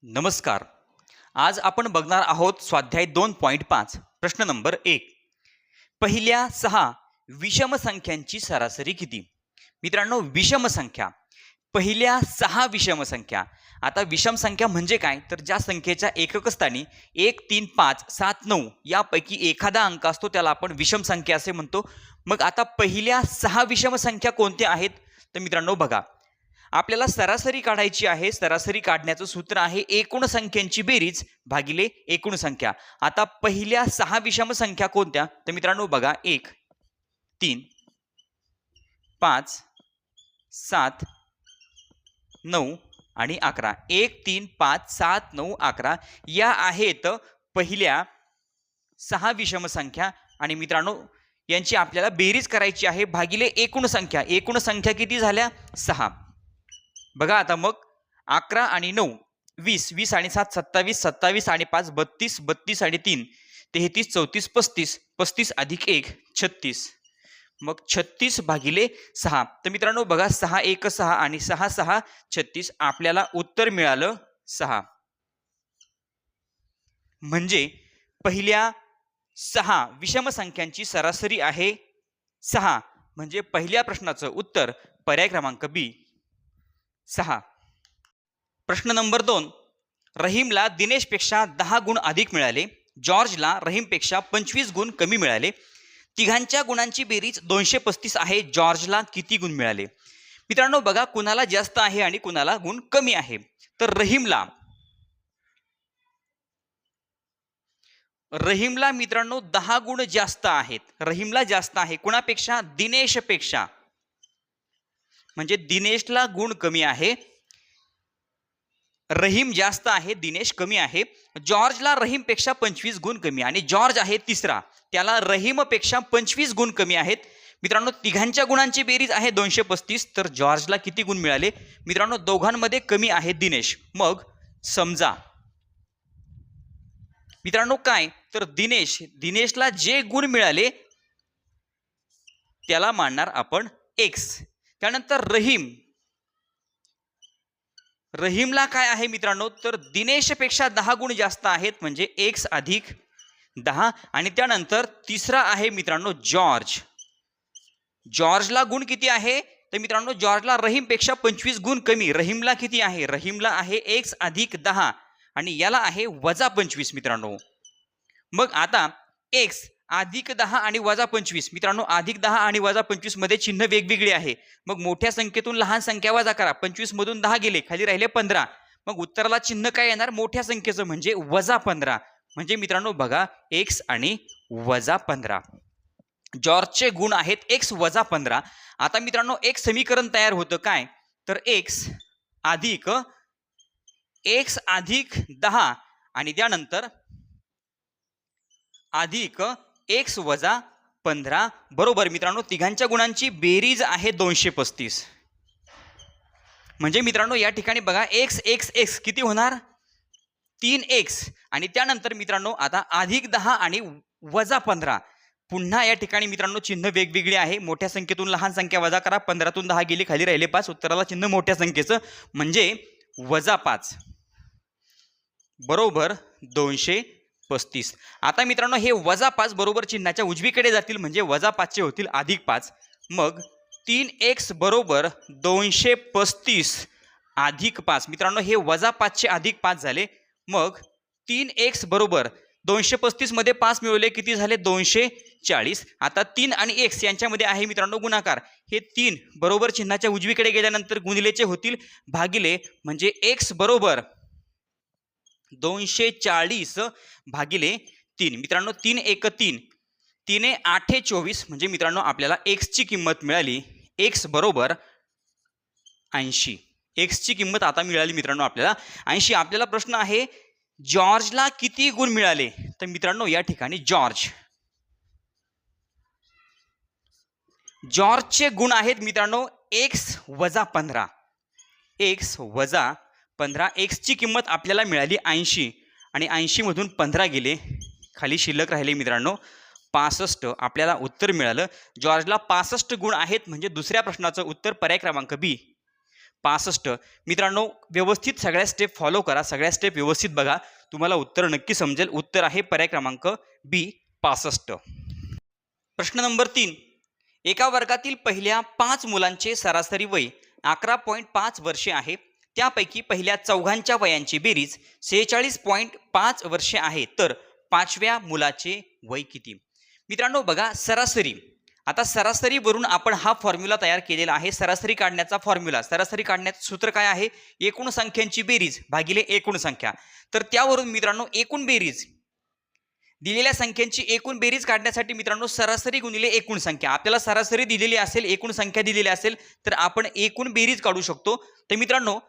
नमस्कार. आज आपण बघणार आहोत स्वाध्याय 2.5 प्रश्न नंबर 1. पहिल्या 6 विषम संख्यांची सरासरी किती? मित्रांनो, विषम संख्या, पहिल्या 6 विषम संख्या. आता विषम संख्या म्हणजे काय? तर ज्या संख्येच्या एकक स्थानी 1, 3, 5, 7, 9 यापैकी एखादा अंक असतो त्याला आपण विषम संख्या असे म्हणतो. मग आता पहिल्या 6 विषम संख्या कोणत्या आहेत? तर मित्रांनो बघा, आपल्याला सरासरी काढायची आहे. सरासरी काढण्याचं सूत्र आहे एकूण संख्यांची बेरीज भागिले एकूण संख्या. आता पहिल्या 6 विषम संख्या कोणत्या? तर मित्रांनो बघा, 1, 3, 5, 7, 9 आणि 11. 1, 3, 5, 7, 9, 11 या आहेत पहिल्या 6 विषम संख्या. आणि मित्रांनो, यांची आपल्याला बेरीज करायची आहे भागिले एकूण संख्या. एकूण संख्या किती झाल्या? 6. बघा आता मग 11 आणि 9 20, 20 आणि 7 27, 27 आणि 5 32, 32 आणि 3 33, 34, 35, 35 अधिक 1 36. मग 36 भागिले 6. तर मित्रांनो बघा, 6 1 6 आणि 6 6 36. आपल्याला उत्तर मिळालं 6. म्हणजे पहिल्या 6 विषम संख्यांची सरासरी आहे 6. म्हणजे पहिल्या प्रश्नाचं उत्तर पर्याय क्रमांक बी 6. प्रश्न नंबर 2. रहीमला दिनेशपेक्षा 10 गुण अधिक मिळाले. जॉर्जला रहीमपेक्षा 25 गुण कमी मिळाले. तिघांच्या गुणांची बेरीज 235 आहे. जॉर्जला किती गुण मिळाले? मित्रांनो बघा, कुणाला जास्त आहे आणि कुणाला गुण कमी आहे. तर रहीमला मित्रांनो 10 गुण जास्त आहेत. रहीमला जास्त आहे कुणापेक्षा? दिनेशपेक्षा. म्हणजे दिनेशला गुण कमी आहे, रहीम जास्त आहे, दिनेश कमी आहे. जॉर्जला रहीमपेक्षा 25 गुण कमी आणि जॉर्ज आहे तिसरा, त्याला रहीमपेक्षा 25 गुण कमी आहेत. मित्रांनो, तिघांच्या गुणांची बेरीज आहे 235. तर जॉर्जला किती गुण मिळाले? मित्रांनो, दोघांमध्ये कमी आहे दिनेश. मग समजा मित्रांनो काय, तर दिनेशला जे गुण मिळाले त्याला मानणार आपण x. त्यानंतर रहीमला काय आहे मित्रांनो, तर दिनेशपेक्षा 10 गुण जास्त आहेत, म्हणजे x अधिक 10. आणि त्यानंतर तिसरा आहे मित्रांनो जॉर्जला गुण किती आहे? तर मित्रांनो, जॉर्जला रहीमपेक्षा 25 गुण कमी. रहीमला किती आहे? रहीमला आहे x अधिक 10 आणि याला आहे वजा 25 मित्रांनो. मग आता x अधिक 10 आणि वजा 25. मित्रांनो, अधिक 10 आणि वजा 25 मध्ये चिन्ह वेगवेगळे आहे. मग मोठ्या संख्येतून लहान संख्या वजा करा. 25 मधून 10 गेले, खाली राहिले 15. मग उत्तराला चिन्ह काय येणार? मोठ्या संख्येचं, म्हणजे वजा 15. म्हणजे मित्रांनो बघा, x आणि वजा 15. जॉर्जचे गुण आहेत x वजा 15. आता मित्रांनो एक समीकरण तयार होतं काय, तर x अधिक 10 आणि त्यानंतर अधिक x वजा 15 बरोबर. मित्रांनो, तिघांच्या गुणांची बेरीज आहे 235. म्हणजे मित्रांनो या ठिकाणी बघा, x किती होणार? 3x. आणि त्यानंतर मित्रांनो आता अधिक 10 आणि वजा 15. पुन्हा या ठिकाणी मित्रांनो चिन्ह वेगवेगळे आहे. मोठ्या संख्येतून लहान संख्या वजा करा. 15तून 10 गेली, खाली राहिले 5. उत्तराला चिन्ह मोठ्या संख्येचं, म्हणजे वजा 5 बरोबर 235. आता मित्रांनो हे वजा 5 बरोबर चिन्हाच्या उजवीकडे जातील, म्हणजे वजा 5 चे होतील अधिक 5. मग 3x बरोबर 235 अधिक 5. मित्रांनो हे वजा 5 चे अधिक 5 झाले. मग 3x बरोबर 235 मध्ये 5 मिळवले, किती झाले? 240. आता 3 आणि x यांच्यामध्ये आहे मित्रांनो गुणाकार. हे 3 बरोबर चिन्हाच्या उजवीकडे गेल्यानंतर गुणिलेचे होतील भागिले, म्हणजे x बरोबर 240 भागिले 3. मित्रांनो 3 1 3, 3 8 24. म्हणजे मित्रांनो आपल्याला x ची किंमत मिळाली, x बरोबर 80. x ची किंमत आता मिळाली मित्रांनो आपल्याला 80. आपल्याला प्रश्न आहे जॉर्जला किती गुण मिळाले? तर मित्रांनो या ठिकाणी जॉर्जचे गुण आहेत मित्रांनो x वजा 15. x वजा 15. x ची किंमत आपल्याला मिळाली 80 आणि 80 मधून 15 गेले, खाली शिल्लक राहिले मित्रांनो 65. आपल्याला उत्तर मिळालं जॉर्जला 65 गुण आहेत. म्हणजे दुसऱ्या प्रश्नाचं उत्तर पर्याय क्रमांक बी 65. मित्रांनो व्यवस्थित सगळ्या स्टेप फॉलो करा, सगळ्या स्टेप व्यवस्थित बघा, तुम्हाला उत्तर नक्की समजेल. उत्तर आहे पर्याय क्रमांक बी 65. प्रश्न नंबर 3. एका वर्गातील पहिल्या 5 मुलांचे सरासरी वय 11.5 वर्षे आहे. त्यापैकी पहिल्या चौघांच्या वयांची बेरीज 46.5 वर्षे आहे. तर 5व्या मुलाचे वय किती? मित्रांनो बघा, सरासरी. आता सरासरीवरून आपण हा फॉर्म्युला तयार केलेला आहे. सरासरी काढण्याचा फॉर्म्युला, सरासरी काढण्याचं सूत्र काय आहे? एकूण संख्यांची बेरीज भागिले एकूण संख्या. तर त्यावरून मित्रांनो एकूण बेरीज, दिलेल्या संख्यांची एकूण बेरीज काढण्यासाठी मित्रांनो सरासरी गुणिले एकूण संख्या. आपल्याला सरासरी दिलेली असेल, एकूण संख्या दिलेली असेल, तर आपण एकूण बेरीज काढू शकतो. तर मित्रांनो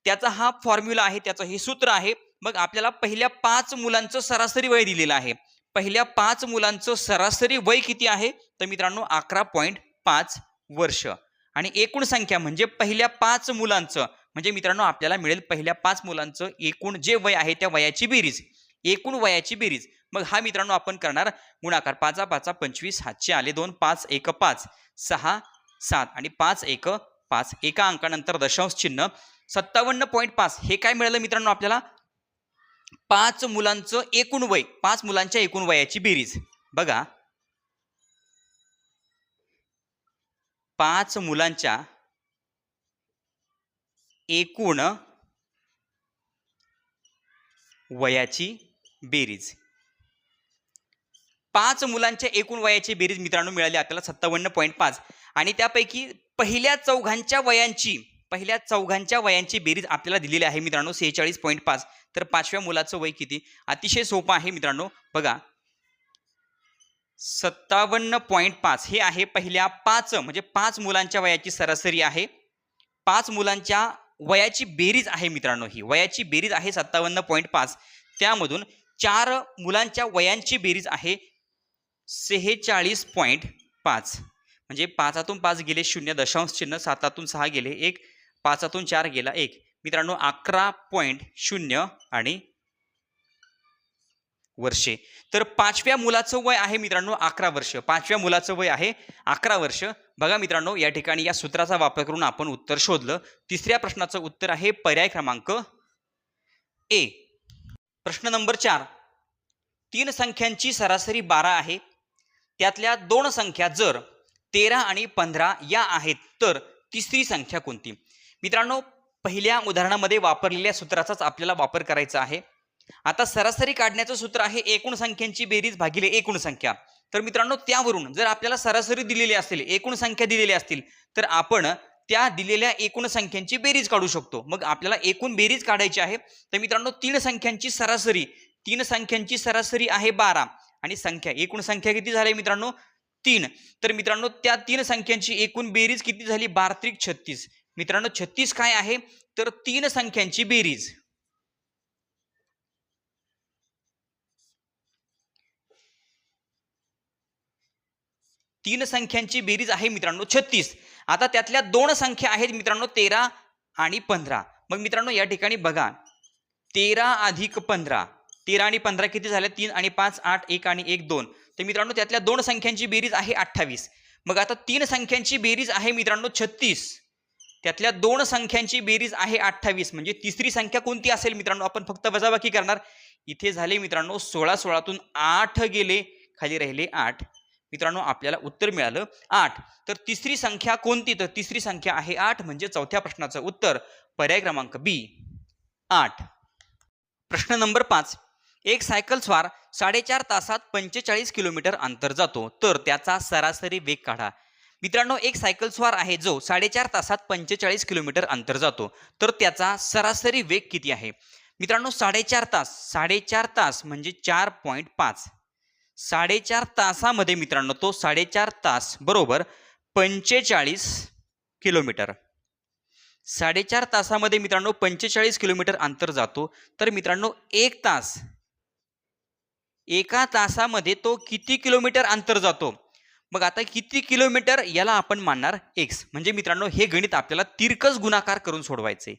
त्याचा हा फॉर्म्युला आहे, त्याचं हे सूत्र आहे. मग आपल्याला पहिल्या 5 मुलांचं सरासरी वय दिलेलं आहे. पहिल्या 5 मुलांचं सरासरी वय किती आहे? तर मित्रांनो 11.5 वर्ष. आणि एकूण संख्या म्हणजे पहिल्या 5 मुलांचं, म्हणजे मित्रांनो आपल्याला मिळेल पहिल्या 5 मुलांचं एकूण जे वय आहे त्या वयाची बेरीज, एकूण वयाची बेरीज. मग हा मित्रांनो आपण करणार गुणाकार. 5 5 25, हातचे आले 2, 5 1 5, 6 7 आणि 5 1 5. एका अंकानंतर दशांश चिन्ह. 57.5 हे काय मिळालं मित्रांनो आपल्याला? 5 मुलांचं एकूण वय, 5 मुलांच्या एकूण वयाची बेरीज. बघा, 5 मुलांच्या एकूण वयाची बेरीज, 5 मुलांच्या एकूण वयाची बेरीज मित्रांनो मिळाली आपल्याला 57.5. आणि त्यापैकी पहिल्या चौघांच्या वयांची बेरीज आपल्याला दिलेली आहे मित्रांनो 46.5. तर 5व्या मुलाचं वय किती? अतिशय सोपं आहे मित्रांनो. बघा, 57.5 हे आहे पहिल्या 5, म्हणजे 5 मुलांच्या वयाची सरासरी आहे. 5 मुलांच्या वयाची बेरीज आहे मित्रांनो, ही वयाची बेरीज आहे 57.5. त्यामधून 4 मुलांच्या वयांची बेरीज आहे 46.5. म्हणजे 5 5 गेले 0, दशांश चिन्ह, 7 6 गेले 1, 5 4 गेला 1. मित्रांनो 11.0 आणि वर्षे. तर 5व्या मुलाचं वय आहे मित्रांनो 11 वर्ष. 5व्या मुलाचं वय आहे 11 वर्ष. बघा मित्रांनो, या ठिकाणी या सूत्राचा वापर करून आपण उत्तर शोधलं. तिसऱ्या प्रश्नाचं उत्तर आहे पर्याय क्रमांक ए. प्रश्न नंबर 4. 3 संख्यांची सरासरी 12 आहे. त्यातल्या 2 संख्या जर 13 आणि 15 या आहेत, तर तिसरी संख्या कोणती? मित्रांनो पहिल्या उदाहरणामध्ये वापरलेल्या सूत्राचाच आपल्याला वापर करायचा आहे. आता सरासरी काढण्याचं सूत्र आहे एकूण संख्यांची बेरीज भागिले एकूण संख्या. तर मित्रांनो त्यावरून जर आपल्याला सरासरी दिलेली असेल, एकूण संख्या दिलेल्या असतील, तर आपण त्या दिलेल्या एकूण संख्यांची बेरीज काढू शकतो. मग आपल्याला एकूण बेरीज काढायची आहे. तर मित्रांनो 3 संख्यांची सरासरी आहे 12 आणि संख्या, एकूण संख्या किती झाली मित्रांनो? 3. तर मित्रांनो त्या 3 संख्यांची एकूण बेरीज किती झाली? 12 त्रिक 36. मित्रांनो 36 काय आहे? तर 3 संख्यांची बेरीज. 3 संख्यांची बेरीज आहे मित्रांनो 36. आता त्यातल्या 2 संख्या आहेत मित्रांनो 13 आणि 15. मग मित्रांनो या ठिकाणी बघा, 13 अधिक 15, 13 आणि 15 किती झाले? 3 आणि 5 8, 1 आणि 1 2. तर मित्रांनो त्यातल्या 2 संख्यांची बेरीज आहे 28. मग आता 3 संख्यांची बेरीज आहे मित्रांनो 36, त्यातल्या 2 संख्यांची बेरीज आहे 28. म्हणजे तिसरी संख्या कोणती असेल मित्रांनो? आपण फक्त वजाबाकी करणार. इथे झाले मित्रांनो 16, 16तून 8 गेले, खाली राहिले 8. मित्रांनो आपल्याला उत्तर मिळालं 8. तर तिसरी संख्या कोणती? तर तिसरी संख्या आहे 8. म्हणजे चौथ्या प्रश्नाचं उत्तर पर्याय क्रमांक बी 8. प्रश्न नंबर 5. एक सायकल स्वार 4.5 तासात 45 किलोमीटर अंतर जातो, तर त्याचा सरासरी वेग काढा. मित्रांनो एक सायकल स्वार आहे जो 4.5 तासात 45 किलोमीटर अंतर जातो, तर त्याचा सरासरी वेग किती आहे? मित्रांनो 4.5 तास म्हणजे 4.5. 4.5 तासामध्ये मित्रांनो तो 4.5 तास बरोबर 45 किलोमीटर. 4.5 तासामध्ये मित्रांनो 45 किलोमीटर अंतर जातो. तर मित्रांनो 1 तास, एका तासामध्ये तो किती किलोमीटर अंतर जातो? मग आता किती किलोमीटर याला आपण मानणार x. म्हणजे मित्रांनो हे गणित आपल्याला तिरकस गुणाकार करून सोडवायचे.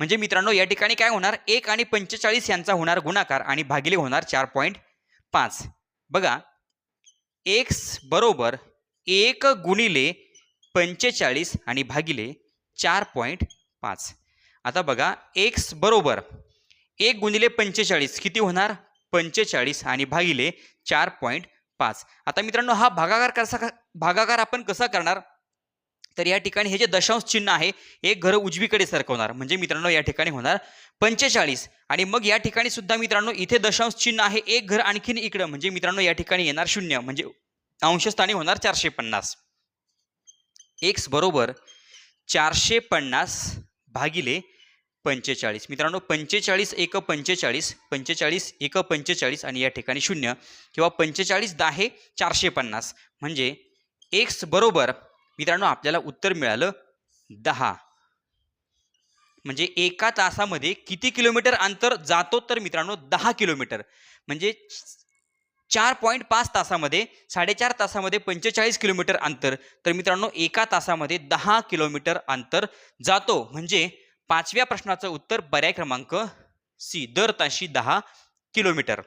म्हणजे मित्रांनो या ठिकाणी काय होणार? 1 आणि 45 यांचा होणार गुणाकार आणि भागिले होणार 4.5. बघा x बरोबर 1 गुणिले 45 आणि भागिले 4.5. 5. आता बघा x बरोबर 1 गुणिले 45 किती होणार 45 आणि भागिले 4.5. आता मित्रांनो हा भागाकार आपण कसा करणार तर या ठिकाणी हे जे दशांश चिन्ह आहे एक घर उजवीकडे सरकवणार म्हणजे मित्रांनो या ठिकाणी होणार 45 आणि मग या ठिकाणी सुद्धा मित्रांनो इथे दशांश चिन्ह आहे एक घर आणखीन इकडं म्हणजे मित्रांनो या ठिकाणी येणार 0 म्हणजे अंशस्थानी होणार 450. x बरोबर 450 भागिले 45. मित्रांनो 45 एक 45 45 एक 45 आणि या ठिकाणी 0 किंवा 45 10 450 म्हणजे x बरोबर मित्रांनो आपल्याला उत्तर मिळालं 10. म्हणजे एका तासामध्ये किती किलोमीटर अंतर जातो तर मित्रांनो 10 किलोमीटर म्हणजे 4.5 तासामध्ये 4.5 तासामध्ये 45 किलोमीटर अंतर तर मित्रांनो एका तासामध्ये 10 किलोमीटर अंतर जातो म्हणजे 5व्या प्रश्नाचं उत्तर पर्याय क्रमांक सी दर ताशी 10 किलोमीटर.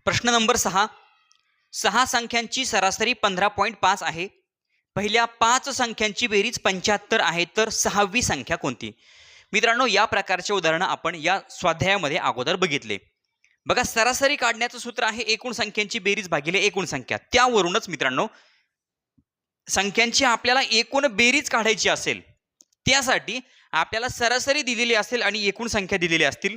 प्रश्न नंबर 6. 6 संख्यांची सरासरी 15.5 आहे. पहिल्या 5 संख्यांची बेरीज 75 आहे तर 6वी संख्या कोणती. मित्रांनो या प्रकारचे उदाहरण आपण या स्वाध्यायामध्ये अगोदर बघितले. बघा सरासरी काढण्याचं सूत्र आहे एकूण संख्यांची बेरीज भागिले एकूण संख्या. त्यावरूनच मित्रांनो संख्यांची आपल्याला एकूण बेरीज काढायची असेल त्यासाठी आपल्याला सरासरी दिलेली असेल आणि एकूण संख्या दिलेली असतील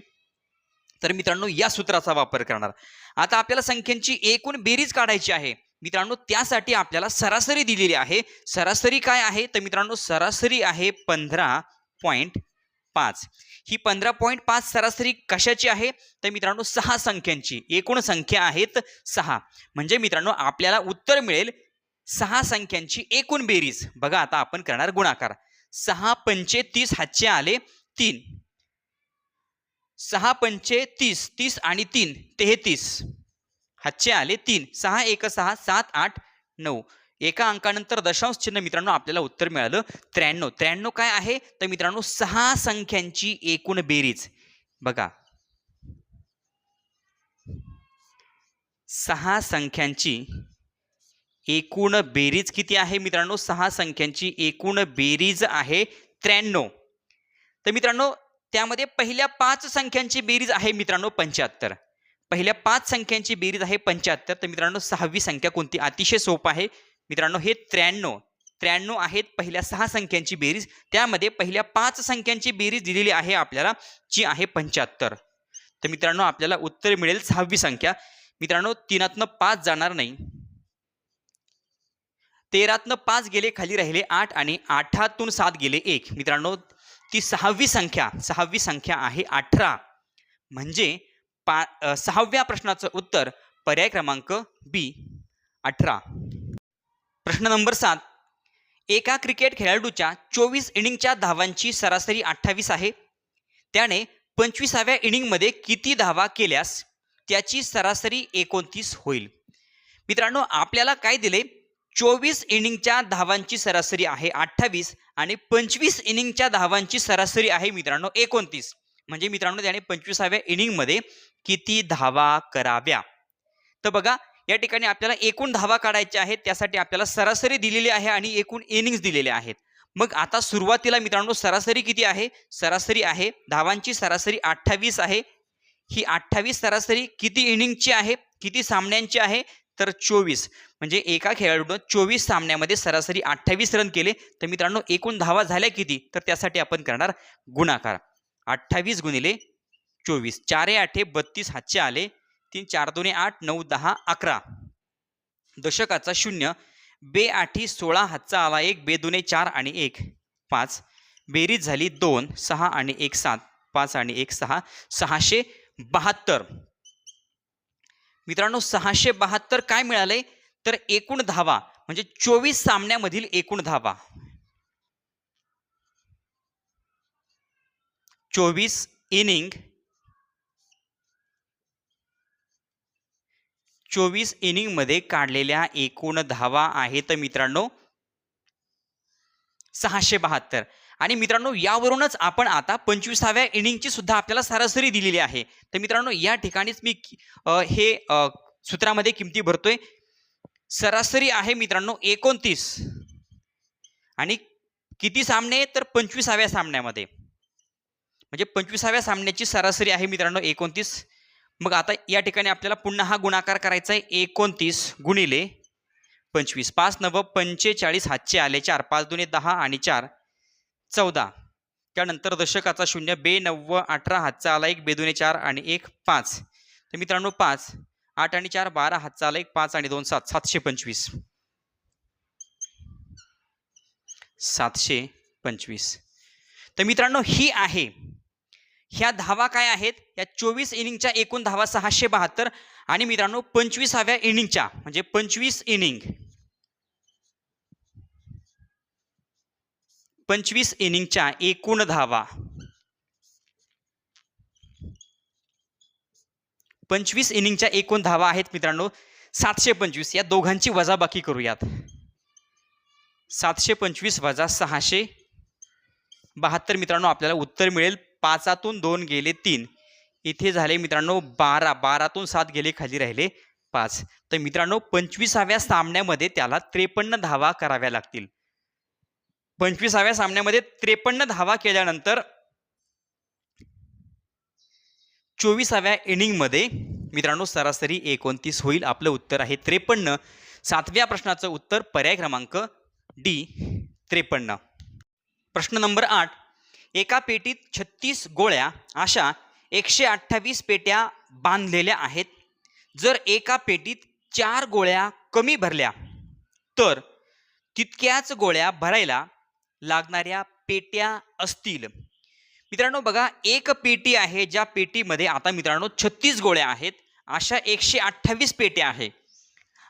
तर मित्रांनो या सूत्राचा वापर करणार. आता आपल्याला संख्यांची एकूण बेरीज काढायची आहे मित्रांनो त्यासाठी आपल्याला सरासरी दिलेली आहे. सरासरी काय आहे तर मित्रांनो सरासरी आहे 15.5. ही 15.5 सरासरी कशाची आहे तर मित्रांनो 6 संख्यांची एकूण संख्या आहेत 6 म्हणजे मित्रांनो आपल्याला उत्तर मिळेल 6 संख्यांची एकूण बेरीज. बघा आता आपण करणार गुणाकार. 6 पंचे 30 हातचे आले 3. 6 पंचे 30 30 आणि 3 33 हातचे आले 3. 6 1 6 7 8 9 एका अंकानंतर दशांश चिन्ह मित्रांनो आपल्याला उत्तर मिळालं 93. 93 काय आहे तर मित्रांनो 6 संख्यांची एकूण बेरीज. बघा 6 संख्यांची एकूण बेरीज किती आहे मित्रांनो 6 संख्यांची एकूण बेरीज आहे 93. तर मित्रांनो त्यामध्ये पहिल्या 5 संख्यांची बेरीज आहे मित्रांनो 75. पहिल्या 5 संख्यांची बेरीज आहे 75 तर मित्रांनो 6वी संख्या कोणती. अतिशय सोपं आहे मित्रांनो हे 93 आहेत पहिल्या 6 संख्यांची बेरीज. त्यामध्ये पहिल्या 5 संख्यांची बेरीज दिलेली आहे आपल्याला जी आहे 75. तर मित्रांनो आपल्याला उत्तर मिळेल 6वी संख्या. मित्रांनो 3तनं 5 जाणार नाही. 13तनं 5 गेले खाली राहिले 8 आणि 8तून 7 गेले 1. मित्रांनो ती 6वी संख्या आहे 18 म्हणजे 6व्या प्रश्नाचं उत्तर पर्याय क्रमांक बी 18. प्रश्न नंबर 7. एका क्रिकेट खेळाडूच्या 24 इनिंगच्या धावांची सरासरी 28 आहे. त्याने 25व्या इनिंगमध्ये किती धावा केल्यास त्याची सरासरी 29 होईल. मित्रांनो आपल्याला काय दिले 24 इनिंगच्या धावांची सरासरी आहे 28 आणि 25 इनिंगच्या धावांची सरासरी आहे मित्रांनो 29 म्हणजे मित्रांनो त्याने 25व्या इनिंगमध्ये किती धावा कराव्या. तर बघा या ठिकाणी आपल्याला एकूण धावा काढायच्या आहेत त्यासाठी आपल्याला सरासरी दिलेली आहे आणि एकूण इनिंग्स दिलेले आहेत. मग आता सुरुवातीला मित्रांनो सरासरी किती आहे सरासरी आहे धावांची सरासरी 28 आहे. ही 28 सरासरी किती इनिंगची आहे किती सामन्यांची आहे तर 24 म्हणजे एका खेळाडूने 24 सामन्यामध्ये सरासरी 28 रन केले तर मित्रांनो एकूण धावा झाल्या किती तर त्यासाठी आपण करणार गुणाकार. 28 गुणिले 24 4 8 32 हातचे आले 3 4 2 8 9 10 11 दशकाचा 0 बे 8 16 हातचा आला 1 बे 2 4 आणि 1 5 बेरीज झाली 2 6 आणि 1 7 5 आणि 1 6 672. मित्रांनो 672 काय मिळाले तर एकूण धावा म्हणजे 24 सामन्यामधील एकूण धावा 24 इनिंग 24 इनिंग मध्ये काढलेल्या एकूण धावा आहेत मित्रांनो 672. आणि मित्रांनो यावरूनच आपण आता 25व्या इनिंगची सुद्धा आपल्याला सरासरी दिलेली आहे. तर मित्रांनो या ठिकाणीच मी हे सूत्रामध्ये किमती भरतोय. सरासरी आहे मित्रांनो 29 आणि किती सामने तर 25व्या सामन्यामध्ये, म्हणजे 25व्या सामन्याची सरासरी आहे मित्रांनो 29. मग आता या ठिकाणी आपल्याला पुन्हा हा गुणाकार करायचा आहे. 29 गुणिले 25, 5 9 45 हातचे आले 4, 5 दुणे 10 आणि 4 14. त्यानंतर दशकाचा शून्य, बे 9 18 हातचा आला 1, बेदुने 4 आणि 1 5. तर मित्रांनो 5 8 आणि 4 12 हातचा आला 1, 5 आणि 2 7, 725. 725. तर मित्रांनो ही आहे, ह्या धावा काय आहेत, या 24 इनिंगच्या एकूण धावा 672 आणि मित्रांनो 25व्या इनिंगच्या म्हणजे 25 इनिंगच्या एकूण धावा, 25 इनिंगच्या एकूण धावा आहेत मित्रांनो 725. या दोघांची वजाबाकी करूयात. 725 वजा 672 मित्रांनो आपल्याला उत्तर मिळेल 5तून 2 गेले 3, इथे झाले मित्रांनो 12, 12तून 7 गेले खाली राहिले 5. तर मित्रांनो 25व्या सामन्यामध्ये त्याला 53 धावा कराव्या लागतील. 25व्या सामन्यामध्ये 53 धावा केल्यानंतर 24व्या इनिंगमध्ये मित्रांनो सरासरी 29 होईल. आपलं उत्तर आहे 53. 7व्या प्रश्नाचं उत्तर पर्याय क्रमांक डी 53. प्रश्न नंबर 8. एका पेटीत 36 गोळ्या अशा 128 पेट्या बांधलेल्या आहेत. जर एका पेटीत 4 गोळ्या कमी भरल्या तर तितक्याच गोळ्या भरायला लागणाऱ्या पेट्या असतील. मित्रांनो बघा, एक पेटी आहे, ज्या पेटीमध्ये आता मित्रांनो 36 गोळ्या आहेत, अशा 128 पेट्या आहे.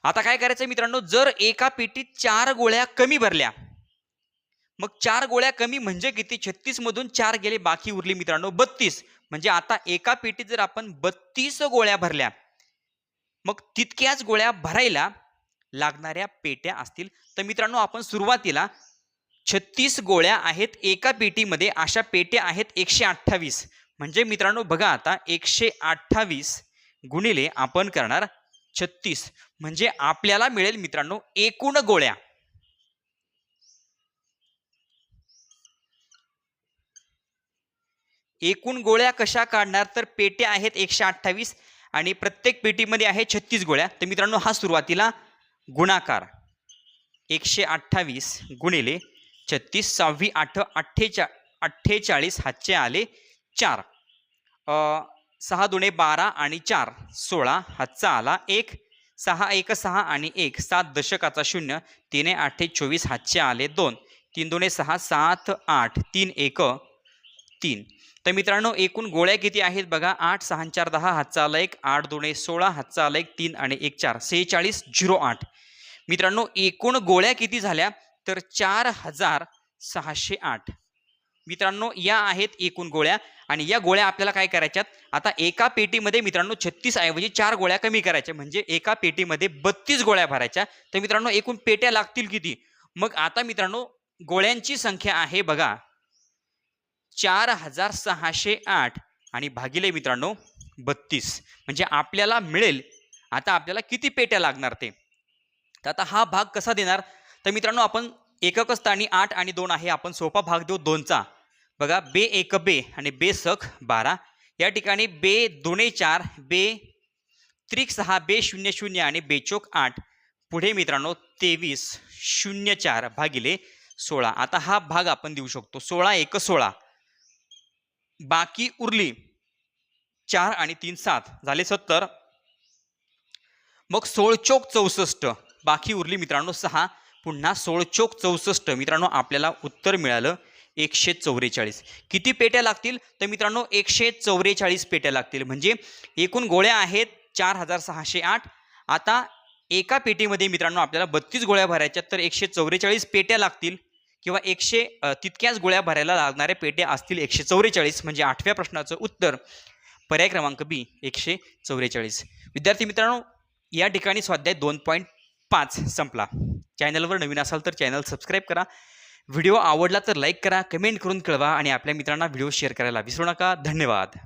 आता काय करायचं मित्रांनो, जर एका पेटीत 4 गोळ्या कमी भरल्या, मग 4 गोळ्या कमी म्हणजे किती, 36 मधून 4 गेले, बाकी उरली मित्रांनो 32. म्हणजे आता एका पेटीत जर आपण 32 गोळ्या भरल्या, मग तितक्याच गोळ्या भरायला लागणाऱ्या पेट्या असतील. तर मित्रांनो आपण सुरुवातीला 36 गोळ्या आहेत एका पेटीमध्ये, अशा पेट्या आहेत 128. म्हणजे मित्रांनो बघा आता 128 गुणिले आपण करणार 36, म्हणजे आपल्याला मिळेल मित्रांनो एकूण गोळ्या. एकूण गोळ्या कशा काढणार, तर पेट्या आहेत 128 आणि प्रत्येक पेटीमध्ये आहे 36 गोळ्या. तर मित्रांनो हा सुरुवातीला गुणाकार 128 गुणिले 36, 6 8 48 हातचे आले 4, 6 दुणे 12 आणि 4 16 हातचा आला 1, 6 1 6 आणि 1 7 दशकाचा शून्य, 3 8 24 हातचे आले 2, 3 दुणे 6 7 8 3 1 3. तर मित्रांनो एकूण गोळ्या किती आहेत बघा, 8 6 4 10 हातचा आला 1, 8 दुणे 16 हातचा आला 1 3 आणि 1 4 46 08. मित्रांनो एकूण गोळ्या किती झाल्या, तर 4608. मित्रांनो या आहेत एकूण गोळ्या आणि या गोळ्या आपल्याला काय करायच्यात, आता एका पेटीमध्ये मित्रांनो 36 ऐवजी 4 गोळ्या कमी करायच्या, म्हणजे एका पेटीमध्ये 32 गोळ्या भरायच्या. तर मित्रांनो एकूण पेट्या लागतील किती, मग आता मित्रांनो गोळ्यांची संख्या आहे बघा 4608 आणि भागिले मित्रांनो 32, म्हणजे आपल्याला मिळेल आता आपल्याला किती पेट्या लागणार ते. तर आता हा भाग कसा देणार, तर मित्रांनो आपण एकक स्थानी 8 आणि 2 आहे, आपण सोपा भाग देऊ 2चा. बघा बे 1 बे आणि बे सख 12, या ठिकाणी बे 2 4 बे त्रिक 6 बे 0 0 आणि बे चोक 8, पुढे मित्रांनो 23 04 भागिले 16. आता हा भाग आपण देऊ शकतो 16 1 16, बाकी उरली 4 आणि 3 7 झाले 70, मग 16 चोक 64, बाकी उरली मित्रांनो 6, पुन्हा 16 चोक 64. मित्रांनो आपल्याला उत्तर मिळालं 144. किती पेट्या लागतील, तर मित्रांनो 144 पेट्या लागतील. म्हणजे एकूण गोळ्या आहेत 4608. आता एका पेटीमध्ये मित्रांनो आपल्याला 32 गोळ्या भरायच्या, तर 144 पेट्या लागतील, किंवा तितक्याच गोळ्या भरायला लागणाऱ्या पेट्या असतील 144. म्हणजे 8व्या प्रश्नाचं उत्तर पर्याय क्रमांक बी 144. विद्यार्थी मित्रांनो या ठिकाणी स्वाध्याय 2.5 संपला. चॅनलवर नवीन असाल तर चॅनल सबस्क्राईब करा, व्हिडिओ आवडला तर लाईक करा, कमेंट करून कळवा आणि आपल्या मित्रांना व्हिडिओ शेअर करायला विसरू नका. धन्यवाद.